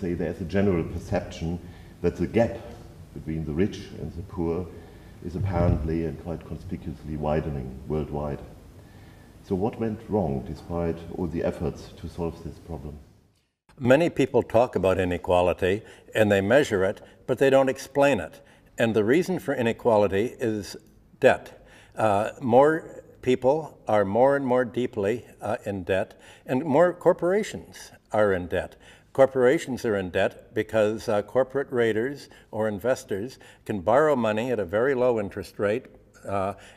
say there's a general perception that the gap between the rich and the poor is apparently and quite conspicuously widening worldwide. So what went wrong despite all the efforts to solve this problem? Many people talk about inequality and they measure it, but they don't explain it. And the reason for inequality is debt. More people are more and more deeply in debt, and more corporations are in debt. Corporations are in debt because corporate raiders or investors can borrow money at a very low interest rate,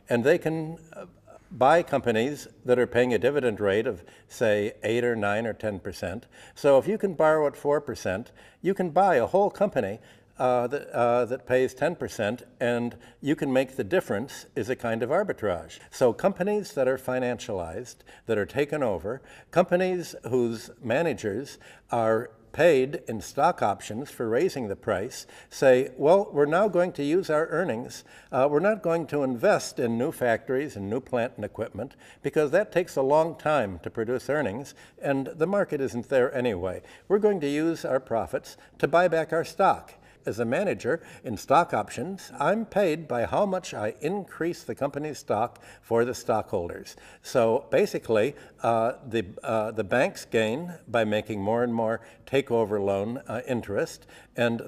and they can buy companies that are paying a dividend rate of, say, 8 or 9 or 10%. So if you can borrow at 4%, you can buy a whole company that pays 10%, and you can make the difference is a kind of arbitrage. So companies that are financialized, that are taken over, companies whose managers are paid in stock options for raising the price, say, well, we're now going to use our earnings. We're not going to invest in new factories and new plant and equipment because that takes a long time to produce earnings and the market isn't there anyway. We're going to use our profits to buy back our stock. As a manager in stock options, I'm paid by how much I increase the company's stock for the stockholders. So basically, the banks gain by making more and more takeover loan interest, and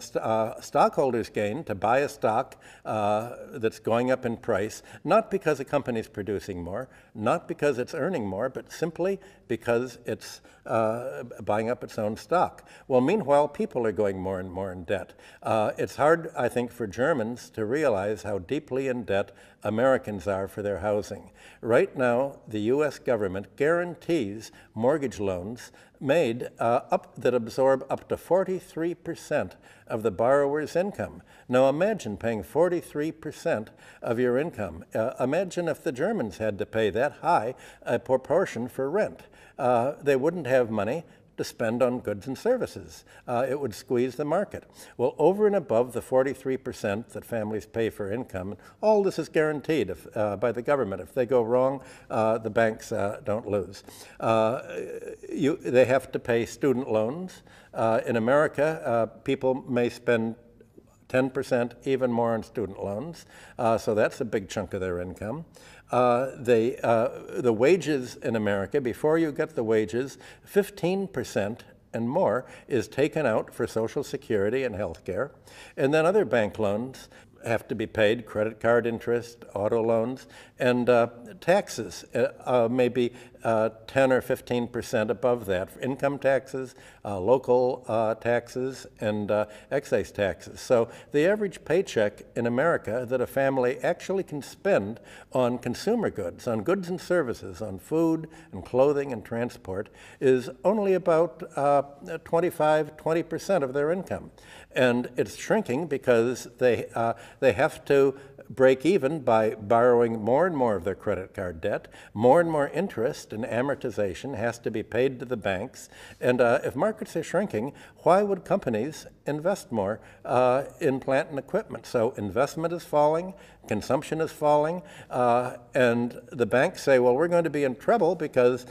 stockholders gain to buy a stock that's going up in price, not because a company's producing more, not because it's earning more, but simply because it's buying up its own stock. Well, meanwhile, people are going more and more in debt. It's hard, I think, for Germans to realize how deeply in debt Americans are for their housing. Right now, the U.S. government guarantees mortgage loans made that absorb up to 43% of the borrower's income. Now imagine paying 43% of your income. Imagine if the Germans had to pay that high a proportion for rent. They wouldn't have money to spend on goods and services. It would squeeze the market. Well, over and above the 43% that families pay for income, all this is guaranteed by the government. If they go wrong, the banks don't lose. They have to pay student loans. In America, people may spend 10%, even more on student loans. So that's a big chunk of their income. The wages in America, before you get the wages, 15% and more is taken out for Social Security and health care. And then other bank loans have to be paid, credit card interest, auto loans, and taxes, maybe 10 or 15% above that, for income taxes, local taxes, and excise taxes. So the average paycheck in America that a family actually can spend on consumer goods, on goods and services, on food and clothing and transport is only about 20% of their income. And it's shrinking because they have to break even by borrowing more and more of their credit card debt. More and more interest and amortization has to be paid to the banks. And if markets are shrinking, why would companies invest more in plant and equipment? So investment is falling, consumption is falling, and the banks say, well, we're going to be in trouble because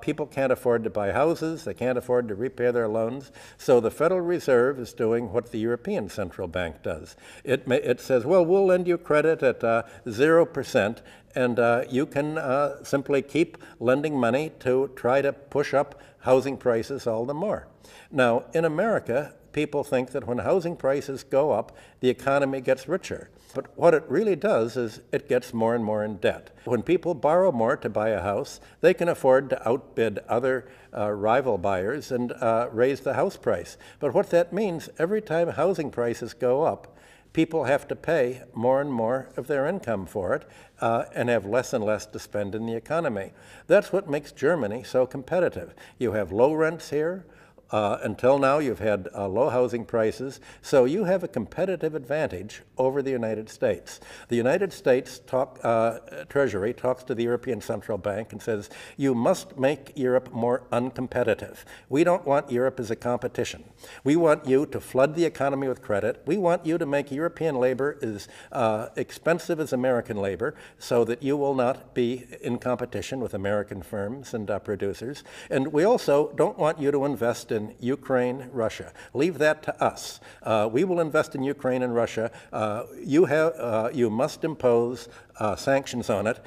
people can't afford to buy houses, they can't afford to repay their loans. So the Federal Reserve is doing what the European Central Bank does. It says, well, we'll lend you credit at 0%, and you can simply keep lending money to try to push up housing prices all the more. Now, in America, people think that when housing prices go up, the economy gets richer. But what it really does is it gets more and more in debt. When people borrow more to buy a house, they can afford to outbid other rival buyers and raise the house price. But what that means, every time housing prices go up, people have to pay more and more of their income for it and have less and less to spend in the economy. That's what makes Germany so competitive. You have low rents here. Until now, you've had low housing prices, so you have a competitive advantage over the United States. The United States Treasury talks to the European Central Bank and says, you must make Europe more uncompetitive. We don't want Europe as a competition. We want you to flood the economy with credit. We want you to make European labor as expensive as American labor so that you will not be in competition with American firms and producers. And we also don't want you to invest in in Ukraine, Russia. Leave that to us. We will invest in Ukraine and Russia. You must impose sanctions on it.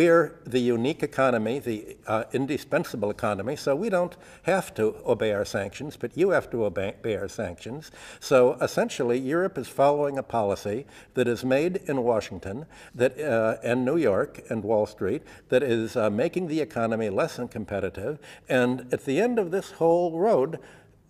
We're the unique economy, the indispensable economy, so we don't have to obey our sanctions, but you have to obey our sanctions. So essentially, Europe is following a policy that is made in Washington and New York and Wall Street that is making the economy less than competitive. And at the end of this whole road,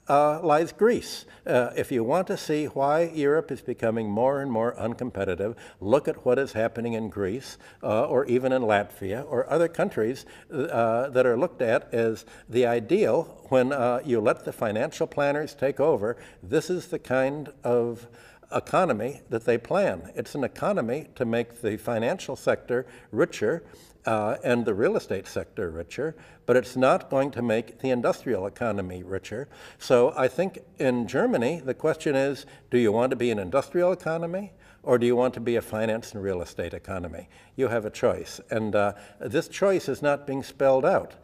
lies Greece. If you want to see why Europe is becoming more and more uncompetitive, look at what is happening in Greece or even in Latvia or other countries that are looked at as the ideal when you let the financial planners take over. This is the kind of economy that they plan. It's an economy to make the financial sector richer and the real estate sector richer, but it's not going to make the industrial economy richer. So I think in Germany, the question is, do you want to be an industrial economy or do you want to be a finance and real estate economy? You have a choice. And this choice is not being spelled out.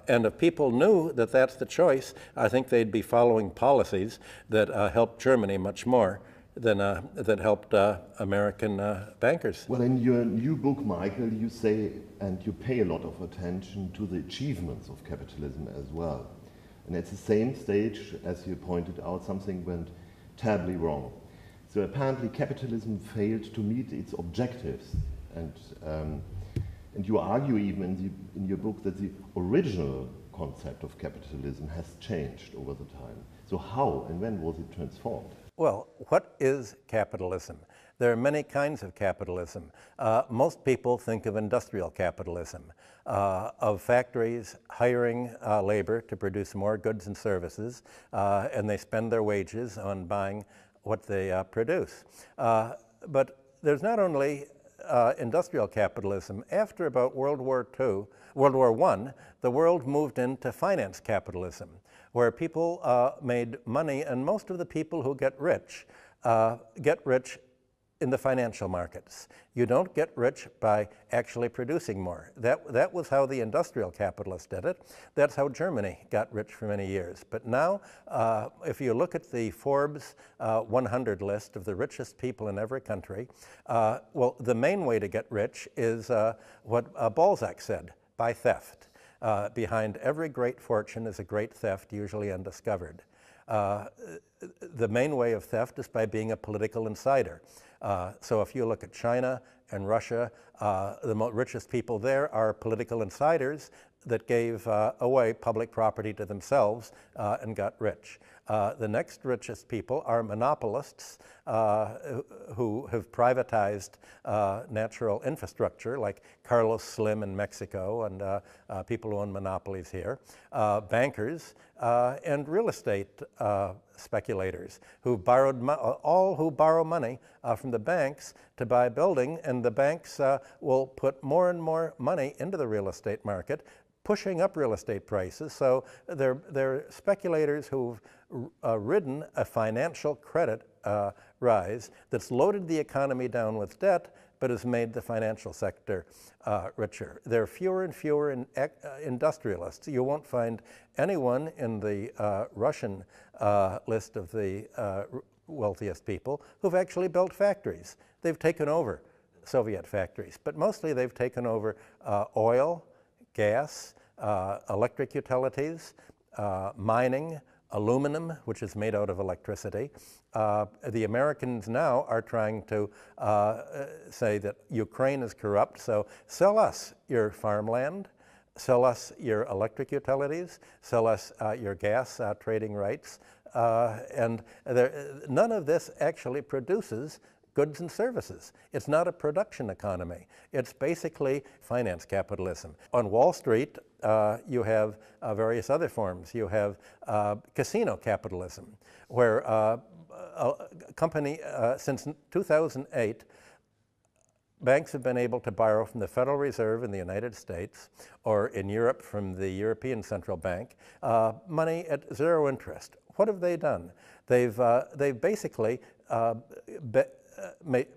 And if people knew that that's the choice, I think they'd be following policies that help Germany much more than that helped American bankers. Well, in your new book, Michael, you say, and you pay a lot of attention to the achievements of capitalism as well. And at the same stage, as you pointed out, something went terribly wrong. So apparently capitalism failed to meet its objectives. And you argue even in your book that the original concept of capitalism has changed over the time. So how and when was it transformed? Well, what is capitalism? There are many kinds of capitalism. Most people think of industrial capitalism, of factories hiring labor to produce more goods and services, and they spend their wages on buying what they produce. But there's not only industrial capitalism. After about World War I, the world moved into finance capitalism, where people made money, and most of the people who get rich in the financial markets. You don't get rich by actually producing more. That was how the industrial capitalists did it. That's how Germany got rich for many years. But now, if you look at the Forbes 100 list of the richest people in every country, well, the main way to get rich is what Balzac said, by theft. Behind every great fortune is a great theft, usually undiscovered. The main way of theft is by being a political insider. So if you look at China and Russia, the richest people there are political insiders that gave away public property to themselves and got rich. The next richest people are monopolists who have privatized natural infrastructure, like Carlos Slim in Mexico and people who own monopolies here, bankers, and real estate speculators who borrowed all who borrow money from the banks to buy building, and the banks will put more and more money into the real estate market, pushing up real estate prices. So they're speculators who've ridden a financial credit rise that's loaded the economy down with debt, but has made the financial sector richer. There are fewer and fewer industrialists. You won't find anyone in the Russian list of the wealthiest people who've actually built factories. They've taken over Soviet factories, but mostly they've taken over oil, gas, electric utilities, mining, aluminum, which is made out of electricity. The Americans now are trying to say that Ukraine is corrupt, so sell us your farmland, sell us your electric utilities, sell us your gas trading rights, and none of this actually produces goods and services. It's not a production economy. It's basically finance capitalism. On Wall Street, you have various other forms. You have casino capitalism, where a company, since 2008, banks have been able to borrow from the Federal Reserve in the United States, or in Europe from the European Central Bank, money at zero interest. What have they done? They've basically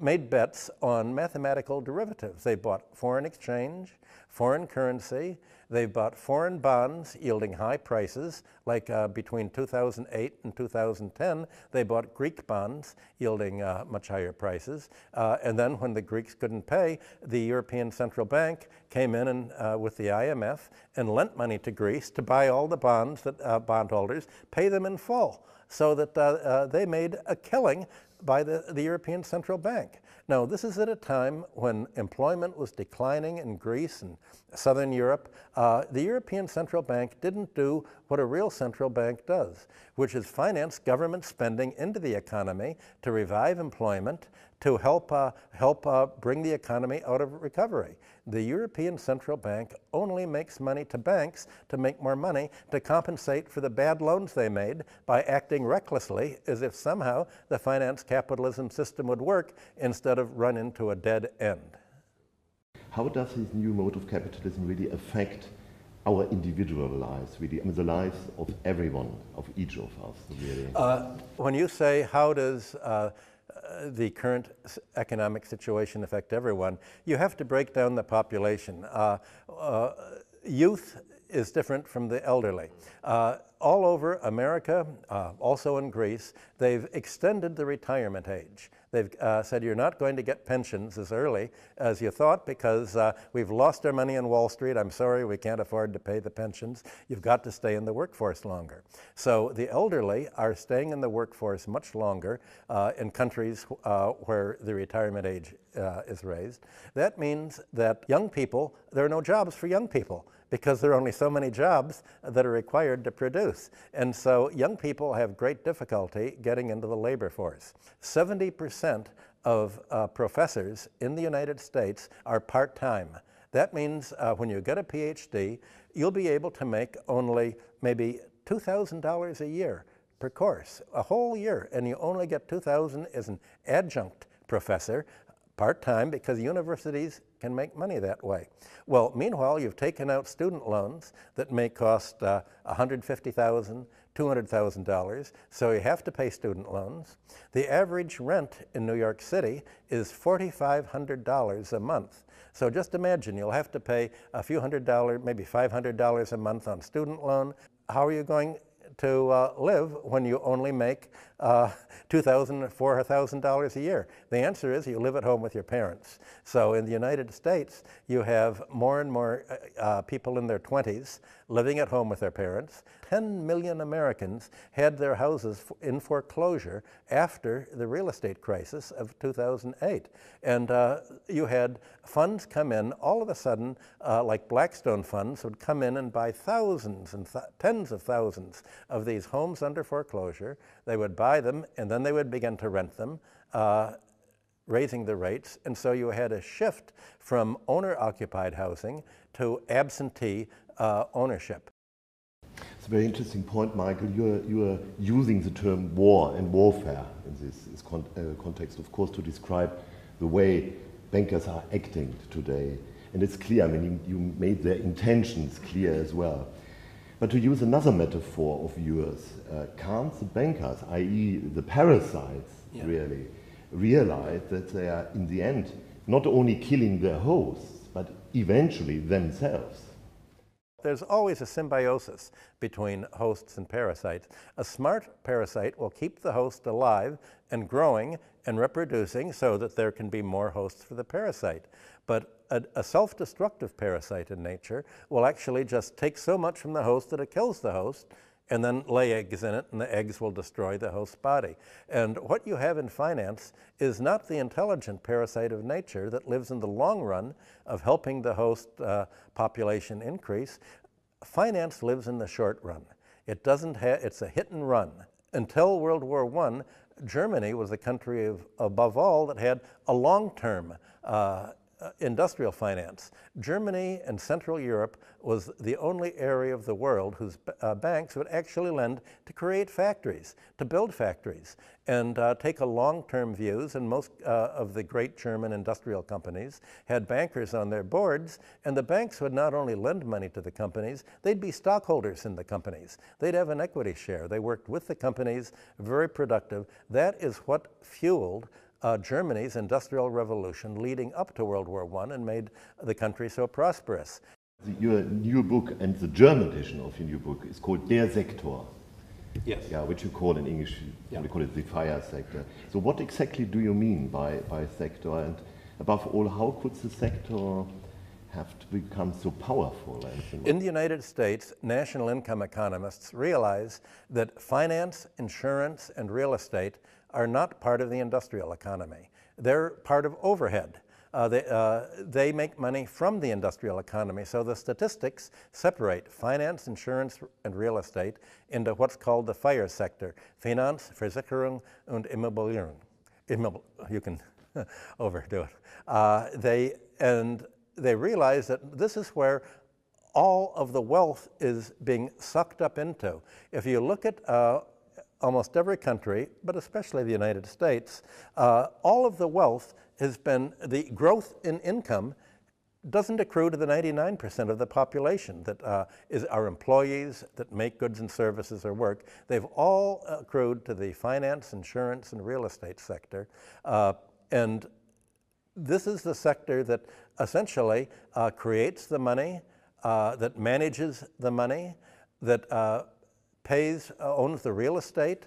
made bets on mathematical derivatives. They bought foreign exchange, foreign currency, They've bought foreign bonds yielding high prices, like between 2008 and 2010, they bought Greek bonds yielding much higher prices. And then when the Greeks couldn't pay, the European Central Bank came in and, with the IMF and lent money to Greece to buy all the bonds that bondholders pay them in full, so that they made a killing by the European Central Bank. Now, this is at a time when employment was declining in Greece and Southern Europe. The European Central Bank didn't do what a real central bank does, which is finance government spending into the economy to revive employment, to help bring the economy out of recovery. The European Central Bank only makes money to banks to make more money to compensate for the bad loans they made by acting recklessly, as if somehow the finance capitalism system would work instead of run into a dead end. How does this new mode of capitalism really affect our individual lives, really, I mean, the lives of everyone, of each of us, really? When you say, how does the current economic situation affect everyone, you have to break down the population. Youth is different from the elderly. All over America, also in Greece, they've extended the retirement age. They've said you're not going to get pensions as early as you thought because we've lost our money in Wall Street. I'm sorry, we can't afford to pay the pensions. You've got to stay in the workforce longer. So the elderly are staying in the workforce much longer in countries where the retirement age is raised. That means that young people, there are no jobs for young people, because there are only so many jobs that are required to produce. And so young people have great difficulty getting into the labor force. 70% of professors in the United States are part-time. That means when you get a PhD, you'll be able to make only maybe $2,000 a year per course, a whole year, and you only get $2,000 as an adjunct professor, part-time, because universities can make money that way. Well, meanwhile, you've taken out student loans that may cost $150,000, $200,000, so you have to pay student loans. The average rent in New York City is $4,500 a month. So just imagine, you'll have to pay a few $100, maybe $500 a month on student loan. How are you going to live when you only make $2,000 or $4,000 a year? The answer is you live at home with your parents. So in the United States, you have more and more people in their 20s living at home with their parents. 10 million Americans had their houses in foreclosure after the real estate crisis of 2008. And you had funds come in all of a sudden, like Blackstone funds would come in and buy thousands and tens of thousands of these homes under foreclosure. They would buy them and then they would begin to rent them, raising the rates. And so you had a shift from owner-occupied housing to absentee ownership. It's a very interesting point, Michael. You are using the term war and warfare in this context, of course, to describe the way bankers are acting today. And it's clear, I mean, you made their intentions clear as well. But to use another metaphor of yours, can't the bankers, i.e. the parasites, really realize that they are, in the end, not only killing their hosts, but eventually themselves? There's always a symbiosis between hosts and parasites. A smart parasite will keep the host alive and growing and reproducing so that there can be more hosts for the parasite. But a self-destructive parasite in nature will actually just take so much from the host that it kills the host and then lay eggs in it, and the eggs will destroy the host's body. And what you have in finance is not the intelligent parasite of nature that lives in the long run of helping the host population increase. Finance lives in the short run. It doesn't have, it's a hit and run. Until World War I, Germany was the country above all that had a long-term industrial finance. Germany and Central Europe was the only area of the world whose banks would actually lend to create factories, to build factories, and take a long-term views. And most of the great German industrial companies had bankers on their boards, and the banks would not only lend money to the companies, they'd be stockholders in the companies. They'd have an equity share. They worked with the companies, very productive. That is what fueled Germany's industrial revolution leading up to World War I and made the country so prosperous. Your new book and the German edition of your new book is called Der Sektor. Yes. Yeah, which you call in English, we call it the fire sector. So what exactly do you mean by sector? And above all, how could the sector have to become so powerful? In the United States, national income economists realize that finance, insurance, and real estate are not part of the industrial economy. They're part of overhead. They make money from the industrial economy, so the statistics separate finance, insurance, and real estate into what's called the FIRE sector, Finanz, Versicherung und Immobilien. You can overdo it. They realize that this is where all of the wealth is being sucked up into. If you look at almost every country, but especially the United States, all of the wealth has been, the growth in income doesn't accrue to the 99% of the population that are employees that make goods and services or work. They've all accrued to the finance, insurance, and real estate sector. And this is the sector that essentially creates the money, that manages the money, that owns the real estate,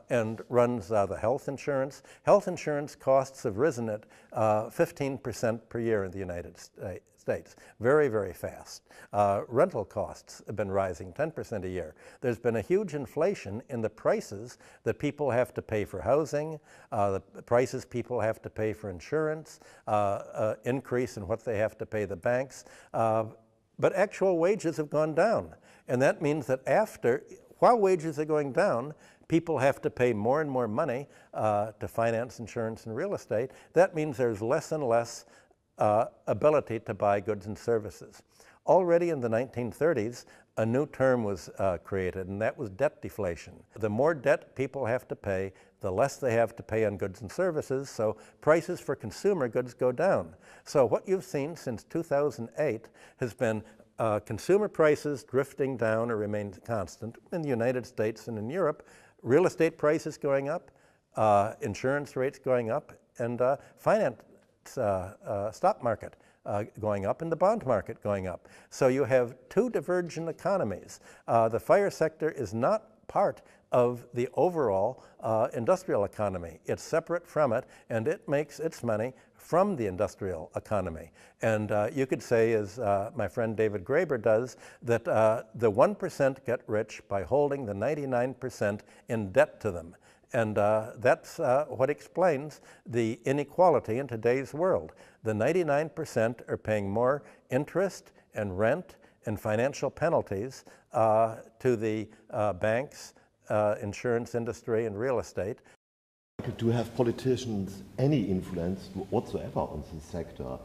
and runs the health insurance. Health insurance costs have risen at 15% per year in the United States. Very, very fast. Rental costs have been rising 10% a year. There's been a huge inflation in the prices that people have to pay for housing, the prices people have to pay for insurance, increase in what they have to pay the banks. But actual wages have gone down. And that means that while wages are going down, people have to pay more and more money to finance, insurance, and real estate. That means there's less and less ability to buy goods and services. Already in the 1930s, a new term was created, and that was debt deflation. The more debt people have to pay, the less they have to pay on goods and services, so prices for consumer goods go down. So what you've seen since 2008 has been consumer prices drifting down or remain constant in the United States and in Europe, real estate prices going up, insurance rates going up, and finance, stock market going up, and the bond market going up. So you have two divergent economies. The FIRE sector is not part of the overall industrial economy. It's separate from it, and it makes its money from the industrial economy. And you could say, as my friend David Graeber does, that the 1% get rich by holding the 99% in debt to them. And that's what explains the inequality in today's world. The 99% are paying more interest and rent and financial penalties to the banks, insurance industry, and real estate. To have politicians any influence whatsoever on the sector,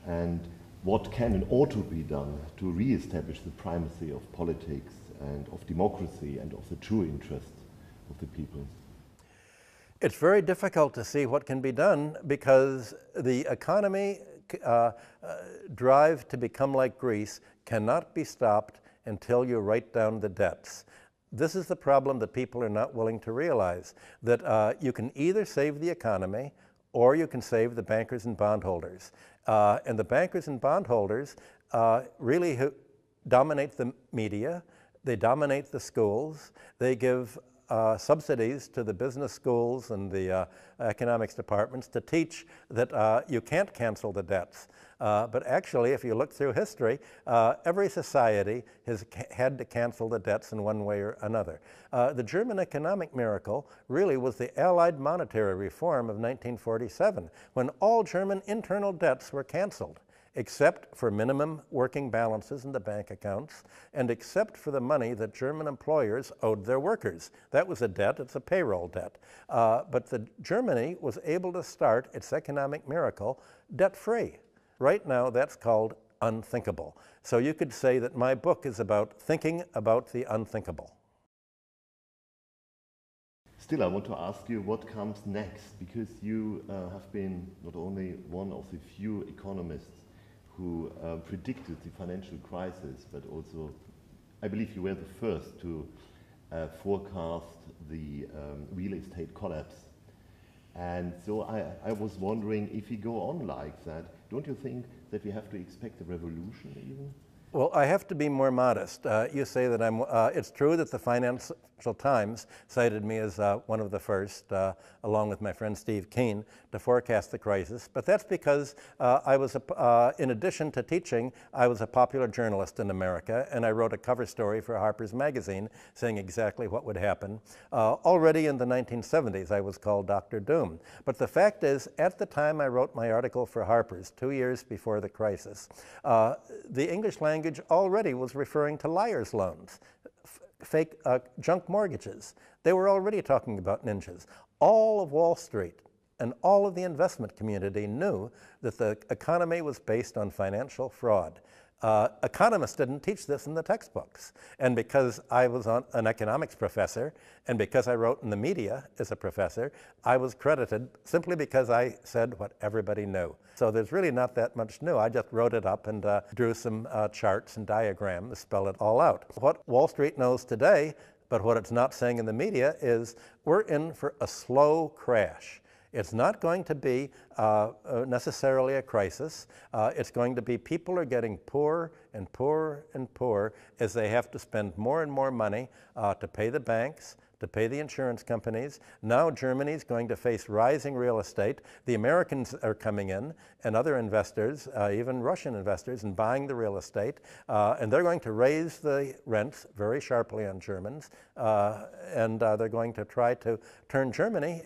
and what can and ought to be done to re-establish the primacy of politics and of democracy and of the true interests of the people? It's very difficult to see what can be done because the economy drive to become like Greece cannot be stopped until you write down the debts. This is the problem that people are not willing to realize, that you can either save the economy or you can save the bankers and bondholders. And the bankers and bondholders really dominate the media, they dominate the schools, they give subsidies to the business schools and the economics departments to teach that you can't cancel the debts. But actually, if you look through history, every society has had to cancel the debts in one way or another. The German economic miracle really was the Allied monetary reform of 1947, when all German internal debts were canceled, except for minimum working balances in the bank accounts, and except for the money that German employers owed their workers. That was a debt, it's a payroll debt. But Germany was able to start its economic miracle debt-free. Right now, that's called unthinkable. So you could say that my book is about thinking about the unthinkable. Still, I want to ask you what comes next, because you have been not only one of the few economists who predicted the financial crisis, but also, I believe you were the first to forecast the real estate collapse. And so I was wondering, if we go on like that, don't you think that we have to expect a revolution even? Well, I have to be more modest. You say that it's true that the Financial Times cited me as one of the first, along with my friend Steve Keen, to forecast the crisis. But that's because in addition to teaching, I was a popular journalist in America, and I wrote a cover story for Harper's Magazine saying exactly what would happen. Already in the 1970s, I was called Dr. Doom. But the fact is, at the time I wrote my article for Harper's, 2 years before the crisis, the English language already was referring to liar's loans, fake junk mortgages. They were already talking about ninjas. All of Wall Street and all of the investment community knew that the economy was based on financial fraud. Economists didn't teach this in the textbooks. And because I was an economics professor, and because I wrote in the media as a professor, I was credited simply because I said what everybody knew. So there's really not that much new. I just wrote it up and drew some charts and diagrams to spell it all out. What Wall Street knows today, but what it's not saying in the media, is we're in for a slow crash. It's not going to be necessarily a crisis. It's going to be people are getting poorer and poorer and poorer as they have to spend more and more money to pay the banks, to pay the insurance companies. Now Germany's going to face rising real estate. The Americans are coming in, and other investors, even Russian investors, and buying the real estate. And they're going to raise the rents very sharply on Germans. And they're going to try to turn Germany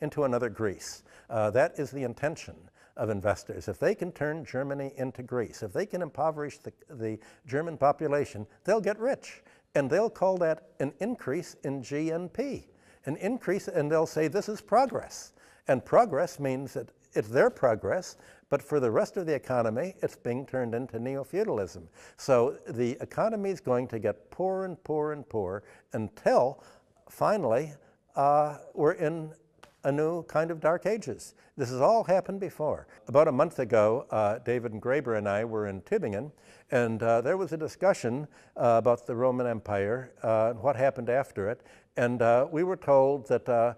into another Greece. That is the intention of investors. If they can turn Germany into Greece, if they can impoverish the German population, they'll get rich. And they'll call that an increase in GNP. An increase, and they'll say this is progress. And progress means that it's their progress, but for the rest of the economy, it's being turned into neo-feudalism. So the economy is going to get poorer and poorer and poorer until finally we're in a new kind of dark ages. This has all happened before. About a month ago, David and Graeber and I were in Tübingen, and there was a discussion about the Roman Empire and what happened after it. And we were told that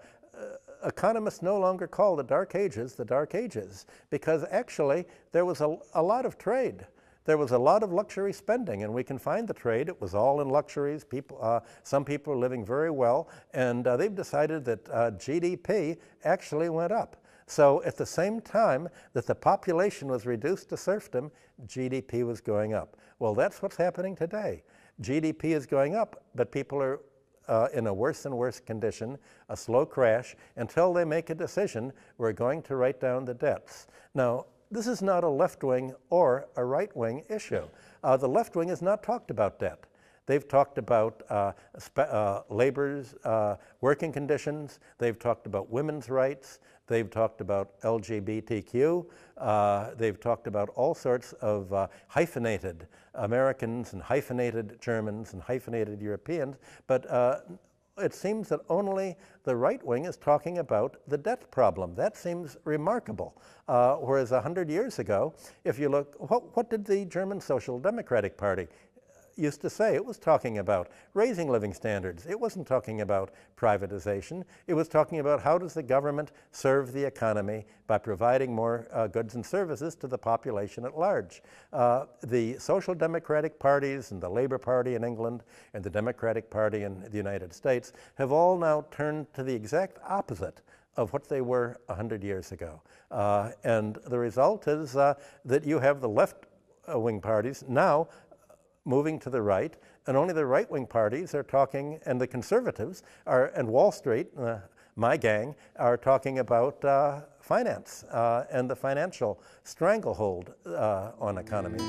economists no longer call the Dark Ages, because actually there was a lot of trade. There was a lot of luxury spending, and we can find the trade. It was all in luxuries. Some people are living very well, and they've decided that GDP actually went up. So at the same time that the population was reduced to serfdom, GDP was going up. Well, that's what's happening today. GDP is going up, but people are in a worse and worse condition, a slow crash, until they make a decision, we're going to write down the debts. Now, this is not a left-wing or a right-wing issue. The left wing has not talked about debt. They've talked about labor's working conditions. They've talked about women's rights. They've talked about LGBTQ. They've talked about all sorts of hyphenated Americans and hyphenated Germans and hyphenated Europeans. But it seems that only the right wing is talking about the debt problem. That seems remarkable. Whereas 100 years ago, if you look, what did the German Social Democratic Party used to say? It was talking about raising living standards. It wasn't talking about privatization. It was talking about how does the government serve the economy by providing more goods and services to the population at large. The social democratic parties and the Labour Party in England and the Democratic Party in the United States have all now turned to the exact opposite of what they were 100 years ago. And the result is that you have the left-wing parties now moving to the right, and only the right-wing parties are talking, and the conservatives and Wall Street, my gang, are talking about finance and the financial stranglehold on economies.